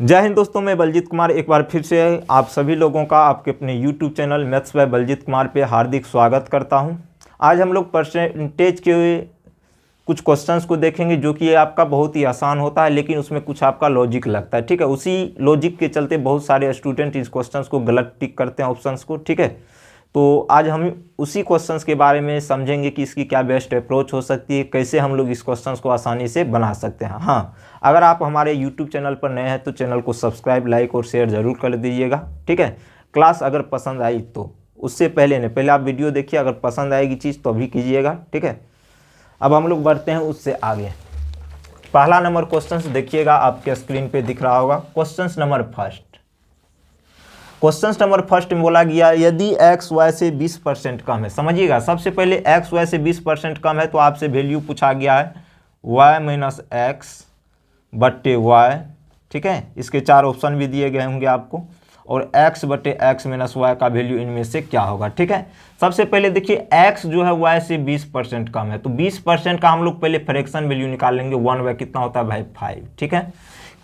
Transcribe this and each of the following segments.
जय हिंद दोस्तों, मैं बलजीत कुमार एक बार फिर से आप सभी लोगों का आपके अपने YouTube channel maths by Baljeet Kumar पे हार्दिक स्वागत करता हूं। आज हम लोग परसेंटेज के कुछ क्वेश्चंस को देखेंगे जो कि ये आपका बहुत ही आसान होता है, लेकिन उसमें कुछ आपका लॉजिक लगता है। ठीक है, उसी लॉजिक के चलते बहुत सारे स्टूडेंट इस क्वेश्चंस को गलत टिक करते हैं ऑप्शंस को। ठीक है, तो आज हम उसी क्वेश्चंस के बारे में समझेंगे कि इसकी क्या बेस्ट अप्रोच हो सकती है, कैसे हम लोग इस क्वेश्चंस को आसानी से बना सकते हैं। हाँ, अगर आप हमारे YouTube चैनल पर नए हैं तो चैनल को सब्सक्राइब, लाइक और शेयर ज़रूर कर दीजिएगा। ठीक है, क्लास अगर पसंद आई तो उससे पहले आप वीडियो देखिए, अगर पसंद आएगी चीज़ तो अभी कीजिएगा। ठीक है, अब हम लोग बढ़ते हैं उससे आगे। पहला नंबर क्वेश्चन देखिएगा, आपके स्क्रीन पे दिख रहा होगा। क्वेश्चन नंबर फर्स्ट में बोला गया यदि एक्स वाई से 20% कम है। समझिएगा, सबसे पहले एक्स वाई से 20% कम है तो आपसे वैल्यू पूछा गया है वाई माइनस एक्स बट्टे वाई। ठीक है, इसके 4 ऑप्शन भी दिए गए होंगे आपको, और x बटे एक्स माइनस वाई का वैल्यू इनमें से क्या होगा। ठीक है, सबसे पहले देखिए x जो है y से 20% कम है, तो 20% का हम लोग पहले फ्रैक्शन वैल्यू निकाल लेंगे। 1/, कितना होता है भाई 5। ठीक है,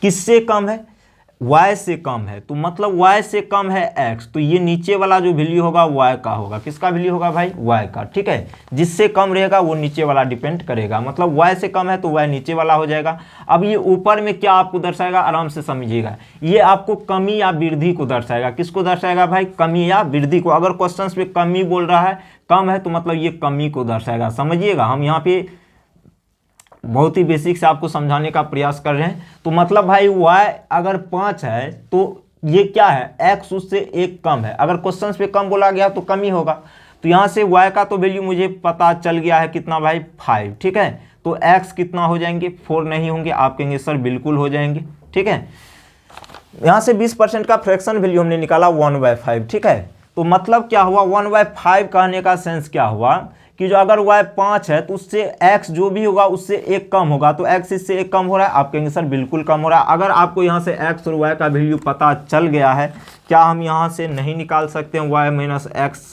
किससे कम है? y से कम है, तो मतलब y से कम है x, तो ये नीचे वाला जो वैल्यू होगा y का होगा। किसका वैल्यू होगा भाई? y का। ठीक है, जिससे कम रहेगा वो नीचे वाला डिपेंड करेगा, मतलब y से कम है तो y नीचे वाला हो जाएगा। अब ये ऊपर में क्या आपको दर्शाएगा, आराम से समझिएगा, ये आपको कमी या वृद्धि को दर्शाएगा। किसको दर्शाएगा भाई? कमी या वृद्धि को। अगर क्वेश्चन पे कमी बोल रहा है, कम है, तो मतलब ये कमी को दर्शाएगा। समझिएगा, हम यहाँ पे बहुत ही बेसिक से आपको समझाने का प्रयास कर रहे हैं। तो मतलब भाई y अगर 5 है तो ये क्या है, x उससे 1 कम है। अगर क्वेश्चन पे कम बोला गया तो कम ही होगा, तो यहाँ से y का तो वैल्यू मुझे पता चल गया है, कितना भाई 5। ठीक है, तो x कितना हो जाएंगे, 4 नहीं होंगे। आप कहेंगे सर बिल्कुल हो जाएंगे। ठीक है, यहाँ से 20% का फ्रैक्शन वैल्यू हमने निकाला 1/5। ठीक है, तो मतलब क्या हुआ, 1/5 कहने का सेंस क्या हुआ कि जो अगर y 5 है तो उससे x जो भी होगा उससे 1 कम होगा, तो x इससे 1 कम हो रहा है। आप कहेंगे सर बिल्कुल कम हो रहा है। अगर आपको यहाँ से x और y का वैल्यू पता चल गया है, क्या हम यहाँ से नहीं निकाल सकते हैं y माइनस एक्स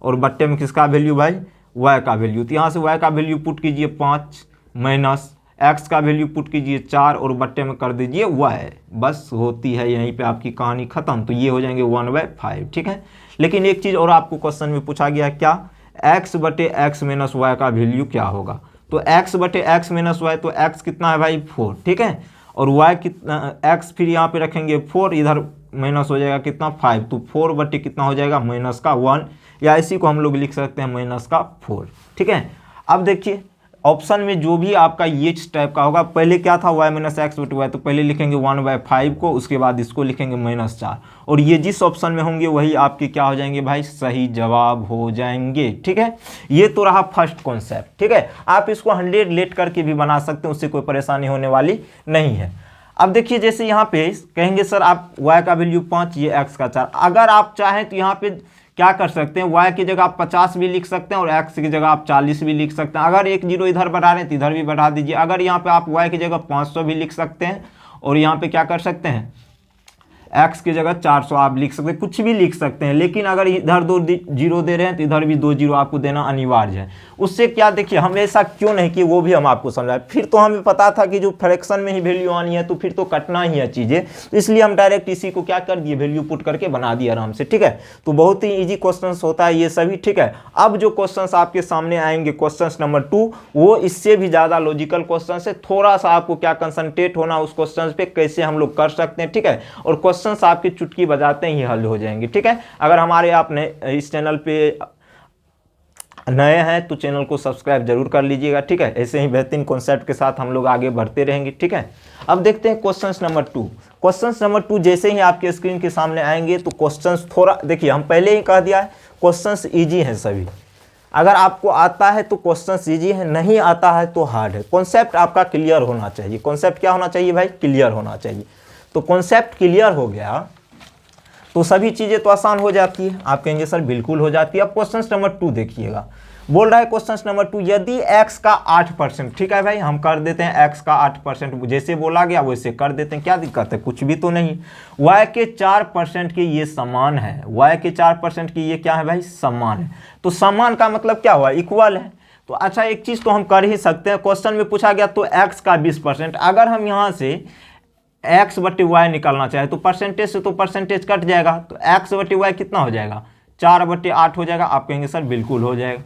और बट्टे में किसका वैल्यू भाई? y का वैल्यू। तो यहाँ से y का वैल्यू पुट कीजिए 5 माइनस x का वैल्यू पुट कीजिए 4 और बट्टे में कर दीजिए y। बस होती है यहीं पे आपकी कहानी खत्म। तो ये हो जाएंगे 1/5। ठीक है, लेकिन एक चीज़ और आपको क्वेश्चन में पूछा गया, क्या? x बटे एक्स माइनस वाई का वैल्यू क्या होगा। तो x बटे एक्स माइनस वाई, तो x कितना है भाई 4। ठीक है, और y कितना, x फिर यहाँ पे रखेंगे 4, इधर माइनस हो जाएगा कितना 5, तो 4 बटे कितना हो जाएगा माइनस का 1, या इसी को हम लोग लिख सकते हैं माइनस का 4। ठीक है, अब देखिए ऑप्शन में जो भी आपका ये टाइप का होगा, पहले क्या था y माइनस एक्स बटे वाई, तो पहले लिखेंगे 1/5 को, उसके बाद इसको लिखेंगे -4, और ये जिस ऑप्शन में होंगे वही आपके क्या हो जाएंगे भाई, सही जवाब हो जाएंगे। ठीक है, ये तो रहा फर्स्ट कॉन्सेप्ट। ठीक है, आप इसको 100 लेट करके भी बना सकते हैं, उससे कोई परेशानी होने वाली नहीं है। अब देखिए, जैसे यहाँ पे कहेंगे सर आप y का वैल्यू 5, ये x का 4, अगर आप चाहें तो यहाँ पे क्या कर सकते हैं, y की जगह आप 50 भी लिख सकते हैं और x की जगह आप 40 भी लिख सकते हैं। अगर 1 0 इधर बढ़ा रहे हैं तो इधर भी बढ़ा दीजिए। अगर यहाँ पे आप y की जगह 500 भी लिख सकते हैं और यहाँ पे क्या कर सकते हैं, x की जगह 400 आप लिख सकते हैं, कुछ भी लिख सकते हैं। लेकिन अगर इधर 2 0 दे रहे हैं तो इधर भी 2 0 आपको देना अनिवार्य है। उससे क्या, देखिए हम ऐसा क्यों नहीं किए वो भी हम आपको समझाएं। फिर तो हमें पता था कि जो फ्रैक्शन में ही वैल्यू आनी है तो फिर तो कटना ही है चीज़ें, तो इसलिए हम डायरेक्ट इसी को क्या कर दिए, वैल्यू पुट करके बना दिए आराम से। ठीक है, तो बहुत ही ईजी क्वेश्चन होता है ये सभी। ठीक है, अब जो क्वेश्चन आपके सामने आएंगे क्वेश्चन नंबर 2, वो इससे भी ज़्यादा लॉजिकल क्वेश्चन है। थोड़ा सा आपको क्या कंसंट्रेट होना उस क्वेश्चन पे, कैसे हम लोग कर सकते हैं। ठीक है, और क्वेश्चन आपके चुटकी बजाते ही हल हो जाएंगे। ठीक है, अगर हमारे आपने इस चैनल पे नए हैं तो चैनल को सब्सक्राइब जरूर कर लीजिएगा। ठीक है, ऐसे ही बेहतरीन कॉन्सेप्ट के साथ हम लोग आगे बढ़ते रहेंगे। ठीक है, अब देखते हैं क्वेश्चन नंबर 2। क्वेश्चन नंबर 2 जैसे ही आपके स्क्रीन के सामने आएंगे तो क्वेश्चन थोड़ा देखिए, हम पहले ही कह दिया है क्वेश्चन इजी हैं सभी। अगर आपको आता है तो क्वेश्चन इजी है, नहीं आता है तो हार्ड है। कॉन्सेप्ट आपका क्लियर होना चाहिए। कॉन्सेप्ट क्या होना चाहिए भाई? क्लियर होना चाहिए। तो कॉन्सेप्ट क्लियर हो गया तो सभी चीज़ें तो आसान हो जाती है। आप कहेंगे सर बिल्कुल हो जाती है। अब क्वेश्चन नंबर 2 देखिएगा, बोल रहा है क्वेश्चन नंबर 2 यदि x का 8%, ठीक है भाई हम कर देते हैं x का 8%, जैसे बोला गया वैसे कर देते हैं, क्या दिक्कत है, कुछ भी तो नहीं। y के 4% के ये समान है, y के 4% की ये क्या है भाई, समान है। तो समान का मतलब क्या हुआ, इक्वल है। तो अच्छा एक चीज़ तो हम कर ही सकते हैं, क्वेश्चन में पूछा गया तो x का 20%, अगर हम यहाँ से एक्स बटे वाई निकालना चाहे तो परसेंटेज से तो परसेंटेज कट जाएगा, तो एक्स बटे वाई कितना हो जाएगा, 4/8 हो जाएगा। आप कहेंगे सर बिल्कुल हो जाएगा।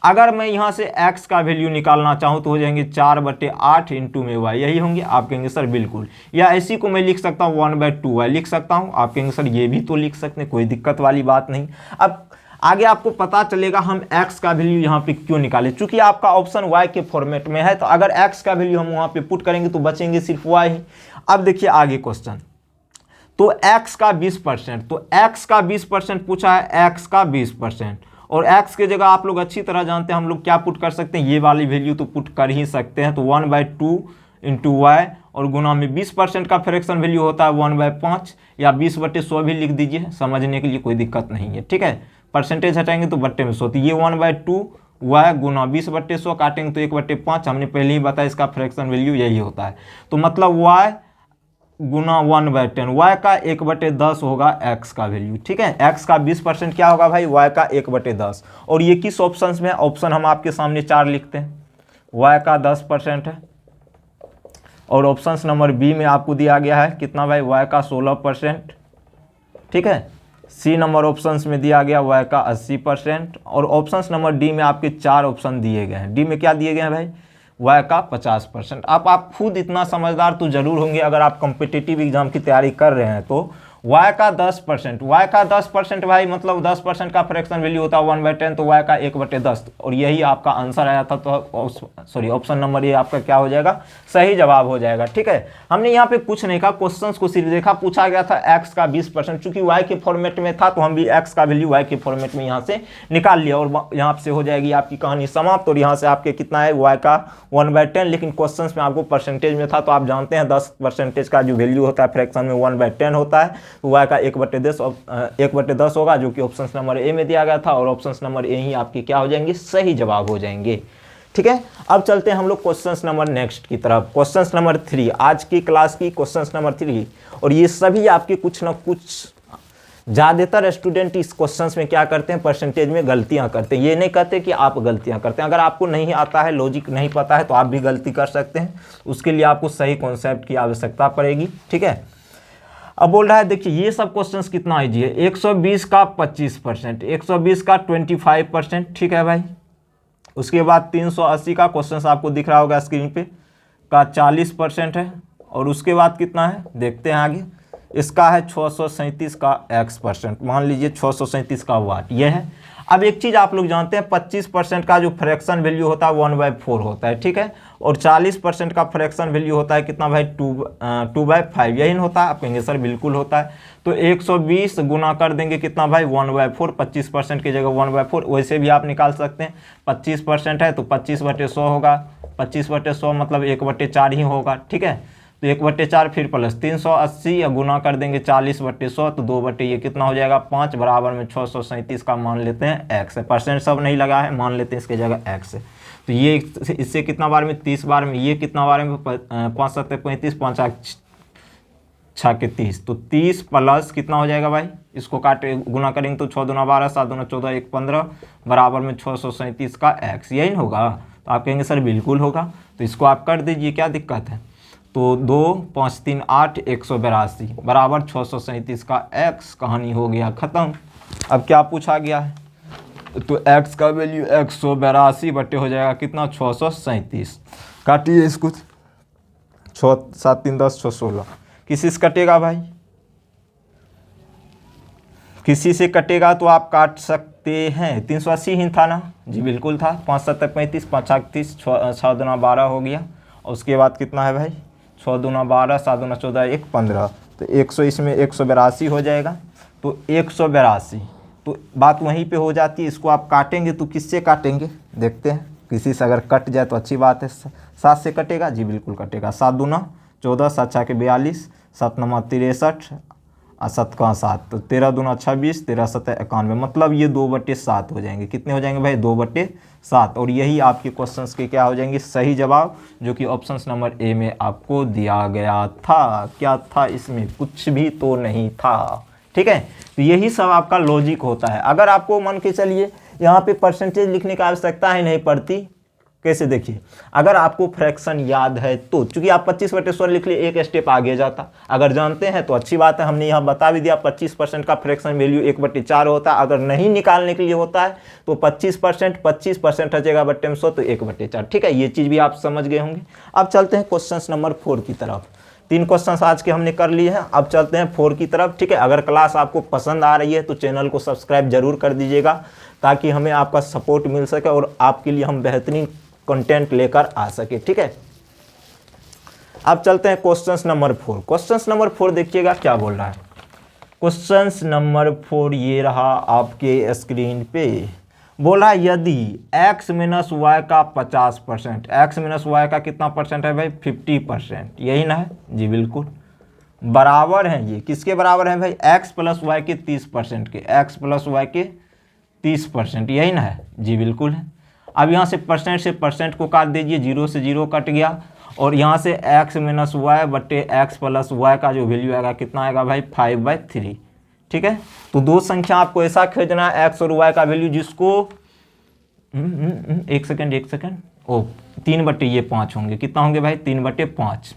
अगर मैं यहाँ से x का वैल्यू निकालना चाहूँ तो हो जाएंगे 4/8 इंटू में y, यही होंगे। आप कहेंगे सर बिल्कुल। या इसी को मैं लिख सकता हूँ 1/2y लिख सकता हूँ। आप कहेंगे सर ये भी तो लिख सकते हैं, कोई दिक्कत वाली बात नहीं। अब आगे आपको पता चलेगा हम x का वैल्यू यहाँ पे क्यों निकालें, चूंकि आपका ऑप्शन y के फॉर्मेट में है, तो अगर x का वैल्यू हम वहाँ पे पुट करेंगे तो बचेंगे सिर्फ y ही। अब देखिए आगे क्वेश्चन, तो x का 20%, तो x का 20% पूछा है, x का 20%, और x के जगह आप लोग अच्छी तरह जानते हैं हम लोग क्या पुट कर सकते हैं, ये वाली वैल्यू तो पुट कर ही सकते हैं। तो 1/2 इंटू वाई और गुना में 20% का फ्रैक्शन वैल्यू होता है 1/5 या 20/100 भी लिख दीजिए, समझने के लिए कोई दिक्कत नहीं है, ठीक है। परसेंटेज हटाएंगे तो बट्टे में 100, तो ये 1/2 वाई गुना 20/100 काटेंगे तो 1/5, हमने पहले ही बताया इसका फ्रैक्शन वैल्यू यही होता है। तो मतलब y गुना 1/10, y का 1/10 होगा x का वैल्यू, ठीक है। x का 20% क्या होगा भाई, y का 1/10। और ये किस ऑप्शन में है, ऑप्शन हम आपके सामने 4 लिखते हैं, y का 10% है। और ऑप्शन नंबर बी में आपको दिया गया है कितना भाई, y का 16%, ठीक है। सी नंबर ऑप्शंस में दिया गया y का 80%, और ऑप्शन नंबर डी में आपके 4 ऑप्शन दिए गए हैं। डी में क्या दिए गए हैं भाई, y का 50%। आप खुद इतना समझदार तो जरूर होंगे अगर आप कॉम्पिटिटिव एग्जाम की तैयारी कर रहे हैं तो y का 10%, y का 10% भाई मतलब 10% का फ्रैक्शन वैल्यू होता है 1/10, तो y का 1/10, और यही आपका आंसर आया था। तो सॉरी ऑप्शन नंबर ये आपका क्या हो जाएगा, सही जवाब हो जाएगा, ठीक है। हमने यहाँ पे कुछ नहीं कहा, क्वेश्चंस को सिर्फ देखा, पूछा गया था x का 20%, चूंकि y के फॉर्मेट में था तो हम भी x का वैल्यू y के फॉर्मेट में यहाँ से निकाल लिया, और यहाँ से हो जाएगी आपकी कहानी समाप्त। और यहाँ से आपके कितना है, y का 1/10, लेकिन क्वेश्चन में आपको परसेंटेज में था, तो आप जानते हैं 10% का जो वैल्यू होता है फ्रैक्शन में 1/10 होता है, तो y का 1/10 होगा, जो कि ऑप्शन नंबर ए में दिया गया था, और ऑप्शन नंबर ए ही आपके क्या हो जाएंगे, सही जवाब हो जाएंगे, ठीक है। अब चलते हैं हम लोग क्वेश्चन नंबर नेक्स्ट की तरफ, क्वेश्चन नंबर 3, आज की क्लास की क्वेश्चन नंबर 3। और ये सभी आपके कुछ ना कुछ, ज़्यादातर स्टूडेंट इस क्वेश्चंस में क्या करते हैं, परसेंटेज में गलतियां करते हैं। ये नहीं कहते कि आप गलतियां करते हैं, अगर आपको नहीं आता है, लॉजिक नहीं पता है, तो आप भी गलती कर सकते हैं। उसके लिए आपको सही कॉन्सेप्ट की आवश्यकता पड़ेगी, ठीक है। अब बोल रहा है देखिए ये सब क्वेश्चंस कितना ईजी है, 120 का 25%, 120 का 25%, ठीक है भाई। उसके बाद 380 का क्वेश्चंस आपको दिख रहा होगा स्क्रीन पे, का 40% है। और उसके बाद कितना है देखते हैं आगे, इसका है 637 का x%, मान लीजिए 637 का वाट, ये है। अब एक चीज़ आप लोग जानते हैं, 25% का जो फ्रैक्शन वैल्यू होता है 1/4 होता है, ठीक है। और 40% का फ्रैक्शन वैल्यू होता है कितना भाई, 2/5, यही होता है। आप कहेंगे सर बिल्कुल होता है। तो 120 गुना कर देंगे कितना भाई, 1/4, 25% की जगह 1/4, वैसे भी आप निकाल सकते हैं। 25% है तो 25/100 होगा, 25/100 मतलब 1/4 ही होगा, ठीक है। तो 1/4 फिर प्लस 380 या गुना कर देंगे 40/100, तो 2 ये कितना हो जाएगा 5, बराबर में 637 का मान लेते हैं x है। परसेंट सब नहीं लगा है, मान लेते हैं इसके जगह x है। तो ये इससे कितना बार में, 30 बार में, ये कितना बार में, 5 7 35, 5 6 के 30, तो 30 प्लस कितना हो जाएगा भाई, इसको काटे गुना करेंगे तो 6 दूना 12, 7 दूना 14, 1 15, बराबर में 637 का x, यही होगा। तो आप कहेंगे सर बिल्कुल होगा, तो इसको आप कर दीजिए, क्या दिक्कत है। तो 2 5 3 8 182 बराबर 637 का x, कहानी हो गया ख़त्म। अब क्या पूछा गया है, तो x का वैल्यू 182 बट्टे हो जाएगा कितना, 637। काटिए इसको, 6 7 3 10 6 16, किसी से कटेगा भाई, किसी से कटेगा तो आप काट सकते हैं। 380 ही था ना जी, बिल्कुल था। 5 7 35, 5 30, 6 दूना 12 हो गया। और उसके बाद कितना है भाई, 6 दूना 12, 7 दूना 14, 1 15, तो 100 इसमें 182 हो जाएगा। तो 182, तो बात वहीं पे हो जाती है। इसको आप काटेंगे तो किससे काटेंगे देखते हैं, किसी से अगर कट जाए तो अच्छी बात है। 7 से कटेगा जी, बिल्कुल कटेगा। 7 दूना 14, 7 6 के 42, 7 9 63 और 7 का 7, तो 13 दूना 26, 13 7 91, मतलब ये 2/7 हो जाएंगे। कितने हो जाएंगे भाई, 2/7। और यही आपके क्वेश्चंस के क्या हो जाएंगे, सही जवाब, जो कि ऑप्शन नंबर ए में आपको दिया गया था। क्या था इसमें, कुछ भी तो नहीं था, ठीक है। तो यही सब आपका लॉजिक होता है। अगर आपको मान के चलिए यहाँ पे परसेंटेज लिखने की आवश्यकता ही नहीं पड़ती, कैसे देखिए, अगर आपको फ्रैक्शन याद है तो, चूंकि आप 25/100 लिख लिए, एक स्टेप आगे जाता। अगर जानते हैं तो अच्छी बात है, हमने यहाँ बता भी दिया 25% का फ्रैक्शन वैल्यू 1/4 होता है। अगर नहीं निकालने के लिए होता है तो 25% हटेगा बट्टे में 100 तो 1/4। ठीक है, ये चीज़ भी आप समझ गए होंगे। अब चलते हैं क्वेश्चन नंबर 4 की तरफ। 3 क्वेश्चन आज के हमने कर लिए हैं, अब चलते हैं 4 की तरफ। ठीक है, अगर क्लास आपको पसंद आ रही है तो चैनल को सब्सक्राइब जरूर कर दीजिएगा, ताकि हमें आपका सपोर्ट मिल सके और आपके लिए हम बेहतरीन कंटेंट लेकर आ सके। ठीक है, अब चलते हैं क्वेश्चन नंबर 4। क्वेश्चन नंबर 4 देखिएगा क्या बोल रहा है। क्वेश्चन नंबर 4 ये रहा आपके स्क्रीन पे। बोला यदि x माइनस वाई का 50%, x माइनस वाई का कितना परसेंट है भाई, 50%, यही ना है जी, बिल्कुल बराबर है। ये किसके बराबर है भाई, x प्लस वाई के 30% के, x प्लस वाई के 30%, यही ना है जी, बिल्कुल है। अब यहाँ से परसेंट को काट दीजिए, 0 से 0 कट गया, और यहाँ से x माइनस वाई बट्टे x प्लस वाई का जो वैल्यू आएगा कितना आएगा भाई, 5/3। ठीक है, तो दो संख्या आपको ऐसा खोजना है x और y का वैल्यू जिसको एक सेकंड ओ 3/5 होंगे। कितना होंगे भाई, 3/5।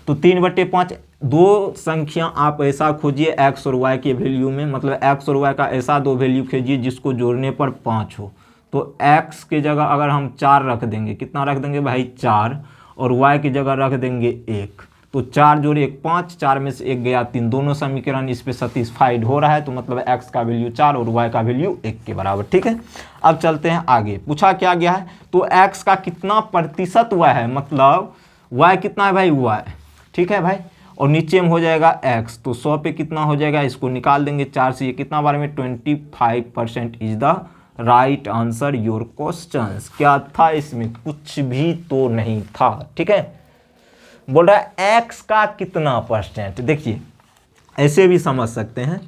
तो 3/5 दो संख्या आप ऐसा खोजिए x और y के वैल्यू में, मतलब x और y का ऐसा दो वैल्यू खोजिए जिसको जोड़ने पर 5 हो। तो x की जगह अगर हम 4 रख देंगे, कितना रख देंगे भाई 4, और y की जगह रख देंगे 1, तो 4 जोड़े 1 5, 4 में से 1 गया 3, दोनों समीकरण इस पे सेटिस्फाइड हो रहा है। तो मतलब x का वैल्यू 4 और y का वैल्यू 1 के बराबर। ठीक है, अब चलते हैं आगे। पूछा क्या गया है, तो x का कितना प्रतिशत y है, मतलब y कितना है भाई, y। ठीक है भाई, और नीचे में हो जाएगा x, तो 100 पे कितना हो जाएगा, इसको निकाल देंगे 4 से, ये कितना बार में 25% is the right answer your question. क्या था इसमें, कुछ भी तो नहीं था। ठीक है, बोल रहा है x का कितना परसेंट, देखिए ऐसे भी समझ सकते हैं,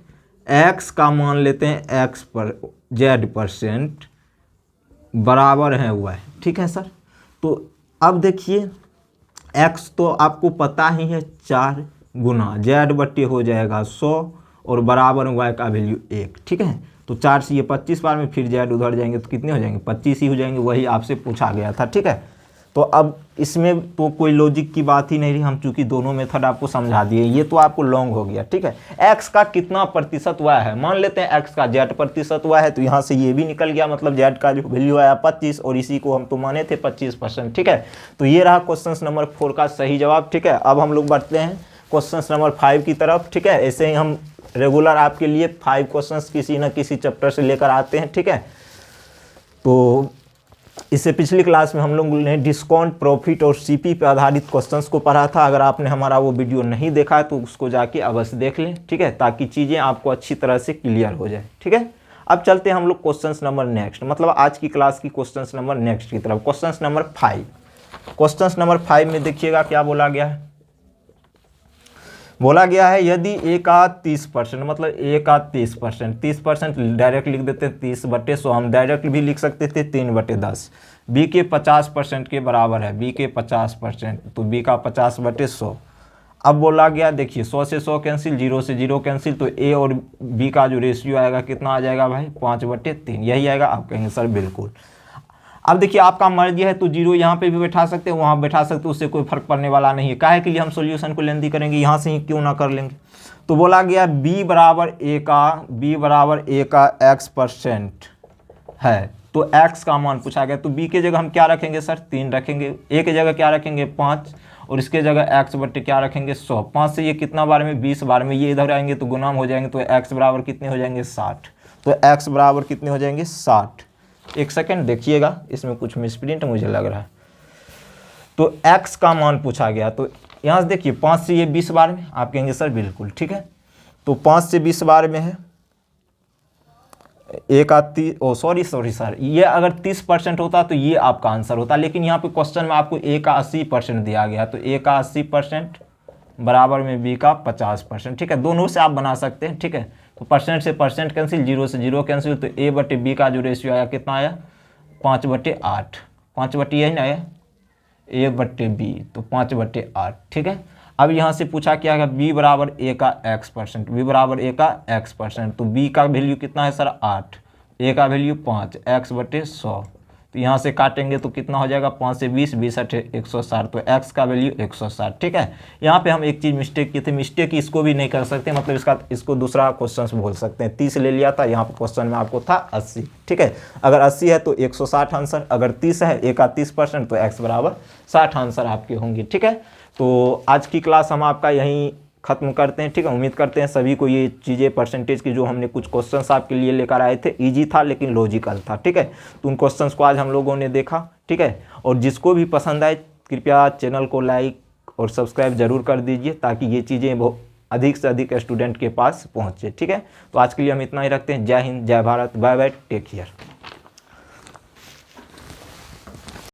x का मान लेते हैं x पर z% बराबर है y। ठीक है सर, तो अब देखिए x तो आपको पता ही है 4 गुना z बट्टे हो जाएगा 100 और बराबर y का वैल्यू 1। ठीक है, तो 4 से ये 25 बार में, फिर z उधर जाएंगे तो कितने हो जाएंगे, 25 ही हो जाएंगे, वही आपसे पूछा गया था। ठीक है, तो अब इसमें तो कोई लॉजिक की बात ही नहीं रही, हम चूंकि दोनों मेथड आपको समझा दिए, ये तो आपको लॉन्ग हो गया। ठीक है, x का कितना प्रतिशत y है, मान लेते हैं x का z% y है, तो यहाँ से ये भी निकल गया, मतलब z का जो वैल्यू आया 25, और इसी को हम तो माने थे 25%। ठीक है, तो ये रहा क्वेश्चन नंबर 4 का सही जवाब। ठीक है, अब हम लोग बढ़ते हैं क्वेश्चन नंबर 5 की तरफ। ठीक है, ऐसे ही हम रेगुलर आपके लिए 5 क्वेश्चंस किसी न किसी चैप्टर से लेकर आते हैं। ठीक है, तो इससे पिछली क्लास में हम लोग ने डिस्काउंट, प्रॉफिट और सीपी पे आधारित क्वेश्चंस को पढ़ा था। अगर आपने हमारा वो वीडियो नहीं देखा है तो उसको जाके अवश्य देख लें। ठीक है, ताकि चीज़ें आपको अच्छी तरह से क्लियर हो जाए। ठीक है, अब चलते हैं हम लोग क्वेश्चंस नंबर नेक्स्ट, मतलब आज की क्लास की क्वेश्चंस नंबर नेक्स्ट की तरफ। क्वेश्चंस नंबर 5, क्वेश्चंस नंबर 5 में देखिएगा क्या बोला गया है। बोला गया है यदि a का 30%, मतलब a का 30%, 30% डायरेक्ट लिख देते हैं 30/100, हम डायरेक्ट भी लिख सकते थे 3/10। b के 50% के बराबर है, b के 50%, तो b का 50/100। अब बोला गया देखिए 100 से 100 कैंसिल, 0 से 0 कैंसिल, तो a और b का जो रेशियो आएगा कितना आ जाएगा भाई, 5/3, यही आएगा। आप कहेंगे सर बिल्कुल। अब देखिए आपका मर्जी है तो 0 यहाँ पे भी बैठा सकते हैं, वहाँ बैठा सकते हैं, उससे कोई फर्क पड़ने वाला नहीं है। काहे के लिए हम सॉल्यूशन को लेंदी करेंगे, यहाँ से ही क्यों ना कर लेंगे। तो बोला गया b बराबर a का x% है, तो x का मान पूछा गया, तो b के जगह हम क्या रखेंगे सर, 3 रखेंगे, a के जगह क्या रखेंगे 5, और इसके जगह x बट्टे क्या रखेंगे 100। 5 से ये कितना बार में, 20 बार में, ये इधर आएंगे तो गुनाम हो जाएंगे, तो x बराबर कितने हो जाएंगे 60। तो x बराबर कितने हो जाएंगे 60। एक सेकंड देखिएगा, इसमें कुछ मिसप्रिंट मुझे लग रहा है। तो x का मान पूछा गया, तो यहाँ से देखिए 5 से ये 20 बार में, आप कहेंगे सर बिल्कुल। ठीक है, तो 5 से 20 बार में है, एक आती सॉरी सर, ये अगर 30% होता तो ये आपका आंसर होता, लेकिन यहाँ पे क्वेश्चन में आपको a का 80% दिया गया, तो a का 80% बराबर में b का 50%। ठीक है, दोनों से आप बना सकते हैं। ठीक है, तो परसेंट से परसेंट कैंसिल, 0 से 0 कैंसिल, तो a बटे b का जो रेशियो आया कितना आया 5/8, 5/, यही ना आया a बटे b, तो 5/8। ठीक है, अब यहाँ से पूछा क्या है, b बराबर a का x%, b बराबर a का x%, तो b का वैल्यू कितना है सर 8, a का वैल्यू 5, x/100, तो यहाँ से काटेंगे तो कितना हो जाएगा, 5 से 20, 20 8 160, तो x का वैल्यू 160। ठीक है, यहाँ पे हम एक चीज़ मिस्टेक की थी, मिस्टेक इसको भी नहीं कर सकते, मतलब इसको दूसरा क्वेश्चन बोल सकते हैं। 30 ले लिया था, यहाँ पर क्वेश्चन में आपको था 80। ठीक है, अगर 80 है तो 160 आंसर, अगर 30 है एक 30% तो x बराबर 60 आंसर आपके होंगे। ठीक है, तो आज की क्लास हम आपका यहीं खत्म करते हैं। ठीक है, उम्मीद करते हैं सभी को ये चीज़ें परसेंटेज की जो हमने कुछ क्वेश्चंस आपके लिए लेकर आए थे, इजी था लेकिन लॉजिकल था। ठीक है, तो उन क्वेश्चंस को आज हम लोगों ने देखा। ठीक है, और जिसको भी पसंद आए कृपया चैनल को लाइक और सब्सक्राइब जरूर कर दीजिए, ताकि ये चीज़ें बहुत अधिक से अधिक स्टूडेंट के पास पहुँचे। ठीक है, तो आज के लिए हम इतना ही रखते हैं। जय हिंद, जय Bharat, bye bye, take care.